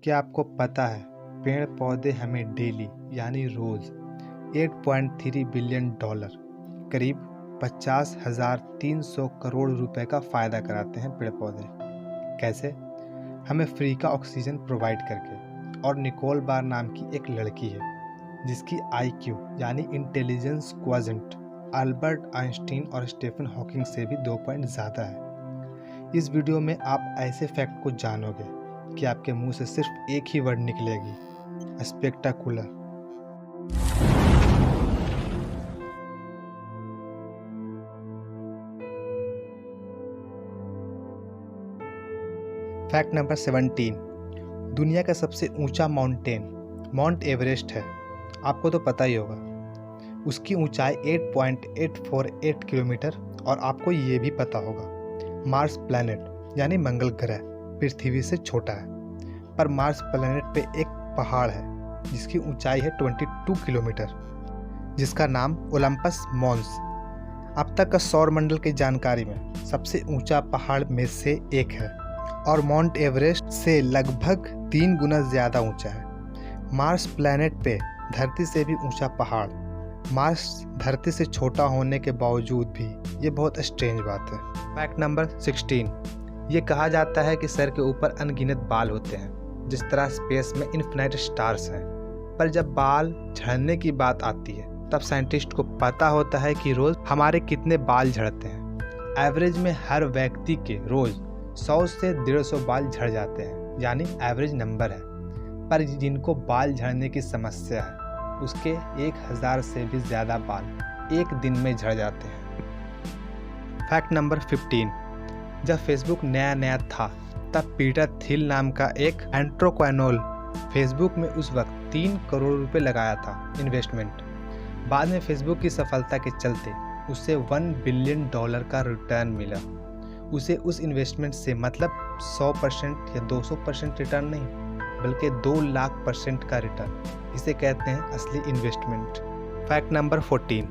क्या आपको पता है पेड़ पौधे हमें डेली यानी रोज 8.3 बिलियन डॉलर करीब 50,300 करोड़ रुपए का फ़ायदा कराते हैं पेड़ पौधे। कैसे? हमें फ्री का ऑक्सीजन प्रोवाइड करके। और निकोल बार नाम की एक लड़की है जिसकी IQ यानी इंटेलिजेंस क्वोशेंट अल्बर्ट आइंस्टीन और स्टीफन हॉकिंग से भी 2 पॉइंट ज़्यादा है। इस वीडियो में आप ऐसे फैक्ट को जानोगे कि आपके मुंह से सिर्फ एक ही वर्ड निकलेगी, स्पेक्टाकुलर। फैक्ट नंबर 17, दुनिया का सबसे ऊंचा माउंटेन माउंट एवरेस्ट है। आपको तो पता ही होगा, उसकी ऊंचाई 8.848 किलोमीटर। और आपको ये भी पता होगा मार्स प्लैनेट यानी मंगल ग्रह पृथ्वी से छोटा है, पर मार्स प्लैनेट पे एक पहाड़ है जिसकी ऊंचाई है 22 किलोमीटर, जिसका नाम ओलंपस मॉन्स। अब तक का सौर मंडल की जानकारी में सबसे ऊंचा पहाड़ में से एक है और माउंट एवरेस्ट से लगभग 3 गुना ज़्यादा ऊंचा है। मार्स प्लैनेट पे धरती से भी ऊंचा पहाड़, मार्स धरती से छोटा होने के बावजूद भी, ये बहुत स्ट्रेंज बात है। फैक्ट नंबर 16, ये कहा जाता है कि सर के ऊपर अनगिनत बाल होते हैं, जिस तरह स्पेस में इन्फिनाइट स्टार्स हैं। पर जब बाल झड़ने की बात आती है तब साइंटिस्ट को पता होता है कि रोज़ हमारे कितने बाल झड़ते हैं। एवरेज में हर व्यक्ति के रोज़ 100 से 150 बाल झड़ जाते हैं, यानी एवरेज नंबर है। पर जिनको बाल झड़ने की समस्या है उसके 1000 से भी ज़्यादा बाल एक दिन में झड़ जाते हैं। फैक्ट नंबर 15, जब फेसबुक नया था तब पीटर थिल नाम का एक एंट्रोक्वेनोल फेसबुक में उस वक्त 3 करोड़ रुपए लगाया था इन्वेस्टमेंट। बाद में फेसबुक की सफलता के चलते उसे $1 बिलियन का रिटर्न मिला। उसे उस इन्वेस्टमेंट से मतलब 100% या 200% रिटर्न नहीं, बल्कि 2 लाख % का रिटर्न। इसे कहते हैं असली investment. Fact number 14,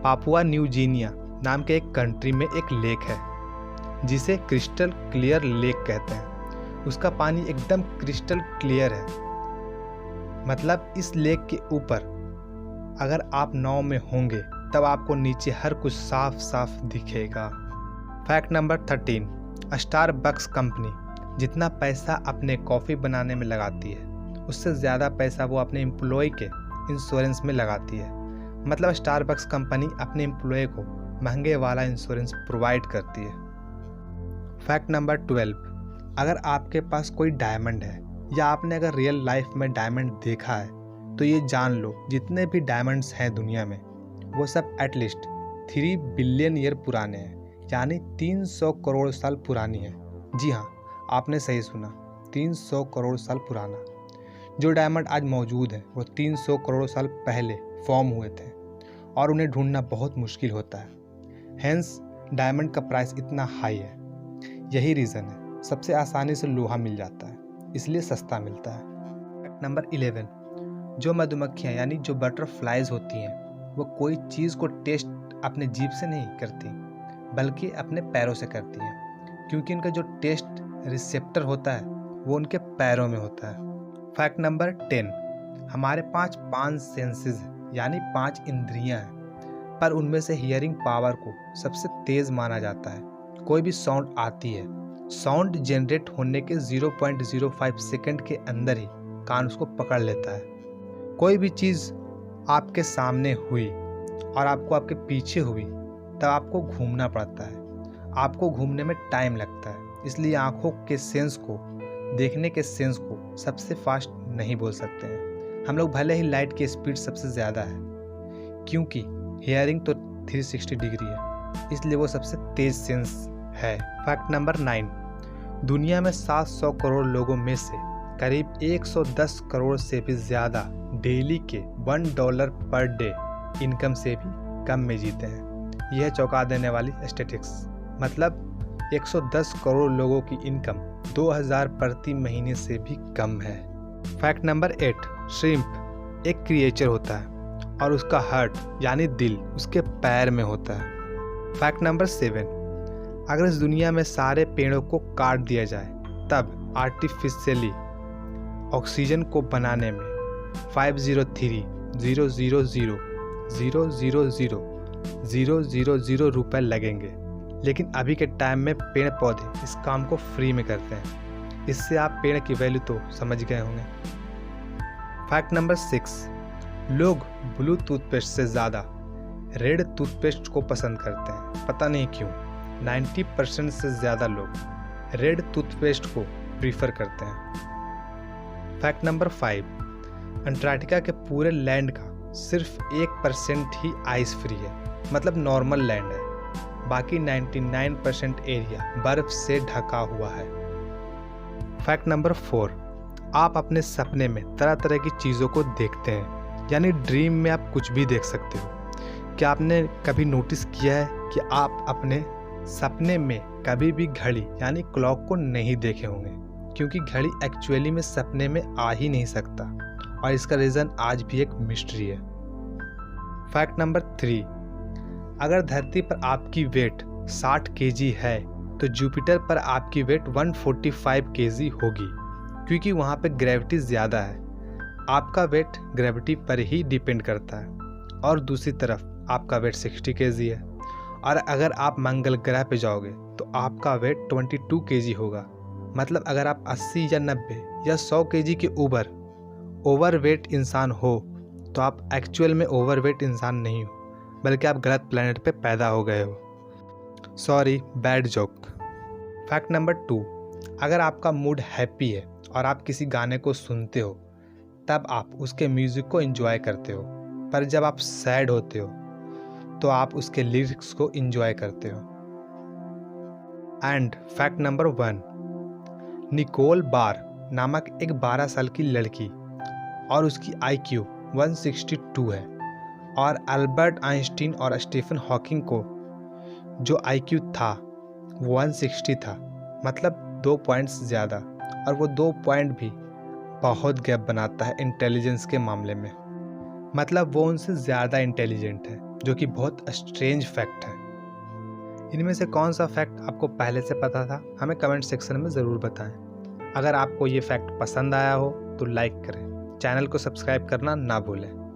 Papua new Guinea नाम के एक कंट्री में एक लेक है जिसे क्रिस्टल क्लियर लेक कहते हैं। उसका पानी एकदम क्रिस्टल क्लियर है, मतलब इस लेक के ऊपर अगर आप नाव में होंगे तब आपको नीचे हर कुछ साफ साफ दिखेगा। फैक्ट नंबर 13, स्टारबक्स कंपनी जितना पैसा अपने कॉफ़ी बनाने में लगाती है उससे ज़्यादा पैसा वो अपने एम्प्लॉय के इंश्योरेंस में लगाती है। मतलब स्टारबक्स कंपनी अपने एम्प्लॉय को महंगे वाला इंश्योरेंस प्रोवाइड करती है। फैक्ट नंबर 12, अगर आपके पास कोई डायमंड है या आपने अगर रियल लाइफ में डायमंड देखा है तो ये जान लो जितने भी डायमंड्स हैं दुनिया में वो सब एटलीस्ट 3 बिलियन ईयर पुराने हैं, यानी 300 करोड़ साल पुरानी है। जी हाँ, आपने सही सुना, 300 करोड़ साल पुराना। जो डायमंड आज मौजूद है वो 300 करोड़ साल पहले फॉर्म हुए थे और उन्हें ढूंढना बहुत मुश्किल होता है। हेंस डायमंड का प्राइस इतना हाई है। यही रीज़न है सबसे आसानी से लोहा मिल जाता है, इसलिए सस्ता मिलता है। फैक्ट नंबर 11, जो मधुमक्खियाँ यानी जो बटरफ्लाइज होती हैं वो कोई चीज़ को टेस्ट अपने जीभ से नहीं करती बल्कि अपने पैरों से करती हैं, क्योंकि उनका जो टेस्ट रिसेप्टर होता है वो उनके पैरों में होता है। फैक्ट नंबर 10, हमारे पांच सेंसेस यानी 5 इंद्रियां हैं, पर उनमें से हियरिंग पावर को सबसे तेज़ माना जाता है। कोई भी साउंड आती है, साउंड जनरेट होने के 0.05 सेकंड के अंदर ही कान उसको पकड़ लेता है। कोई भी चीज़ आपके सामने हुई और आपको आपके पीछे हुई तब आपको घूमना पड़ता है। आपको घूमने में टाइम लगता है, इसलिए आँखों के सेंस को, देखने के सेंस को सबसे फास्ट नहीं बोल सकते हैं हम लोग, भले ही लाइट की स्पीड सबसे ज़्यादा है, क्योंकि हियरिंग तो 360 डिग्री है, इसलिए वो सबसे तेज़ सेंस है। फैक्ट नंबर 9, दुनिया में 700 करोड़ लोगों में से करीब 110 करोड़ से भी ज़्यादा डेली के $1 पर डे इनकम से भी कम में जीते हैं। यह चौंका देने वाली स्टैटिस्टिक्स, मतलब 110 करोड़ लोगों की इनकम 2000 प्रति महीने से भी कम है। फैक्ट नंबर 8, श्रिम्प एक क्रिएचर होता है और उसका हार्ट यानी दिल उसके पैर में होता है। फैक्ट नंबर 7, अगर इस दुनिया में सारे पेड़ों को काट दिया जाए तब आर्टिफिशियली ऑक्सीजन को बनाने में 503,000,000,000 रुपए लगेंगे, लेकिन अभी के टाइम में पेड़ पौधे इस काम को फ्री में करते हैं। इससे आप पेड़ की वैल्यू तो समझ गए होंगे। फैक्ट नंबर 6, लोग ब्लू टूथपेस्ट से ज़्यादा रेड टूथपेस्ट को पसंद करते हैं। पता नहीं क्यों, 90% से ज़्यादा लोग रेड टूथपेस्ट को प्रीफर करते हैं। फैक्ट नंबर 5, अंटार्कटिका के पूरे लैंड का सिर्फ 1% ही आइस फ्री है, मतलब नॉर्मल लैंड है। बाकी 99% एरिया बर्फ से ढका हुआ है। फैक्ट नंबर 4, आप अपने सपने में तरह तरह की चीज़ों को देखते हैं, यानी ड्रीम में आप कुछ भी देख सकते हो। क्या आपने कभी नोटिस किया है कि आप अपने सपने में कभी भी घड़ी यानी क्लॉक को नहीं देखे होंगे, क्योंकि घड़ी एक्चुअली में सपने में आ ही नहीं सकता, और इसका रीज़न आज भी एक मिस्ट्री है। फैक्ट नंबर 3, अगर धरती पर आपकी वेट 60 केजी है तो जुपिटर पर आपकी वेट 145 केजी होगी, क्योंकि वहाँ पे ग्रेविटी ज़्यादा है। आपका वेट ग्रेविटी पर ही डिपेंड करता है। और दूसरी तरफ आपका वेट 60 केजी है, और अगर आप मंगल ग्रह पे जाओगे तो आपका वेट 22 केजी होगा। मतलब अगर आप 80 या 90 या 100 केजी के ऊपर ओवरवेट इंसान हो तो आप एक्चुअल में ओवरवेट इंसान नहीं हो, बल्कि आप गलत प्लेनेट पे पैदा हो गए हो। Sorry, bad joke. Fact number 2, अगर आपका मूड हैप्पी है और आप किसी गाने को सुनते हो तब आप उसके म्यूज़िक को एंजॉय करते हो, पर जब आप सैड होते हो तो आप उसके लिरिक्स को एंजॉय करते हो। एंड फैक्ट नंबर 1, निकोल बार नामक एक 12 साल की लड़की और उसकी IQ 162 है, और अल्बर्ट आइंस्टीन और स्टीफन हॉकिंग को जो IQ था वो 160 था, मतलब 2 पॉइंट्स ज़्यादा, और वो 2 पॉइंट भी बहुत गैप बनाता है इंटेलिजेंस के मामले में। मतलब वो उनसे ज़्यादा इंटेलिजेंट है, जो कि बहुत स्ट्रेंज फैक्ट है। इनमें से कौन सा फैक्ट आपको पहले से पता था, हमें कमेंट सेक्शन में ज़रूर बताएं। अगर आपको ये फैक्ट पसंद आया हो तो लाइक करें, चैनल को सब्सक्राइब करना ना भूलें।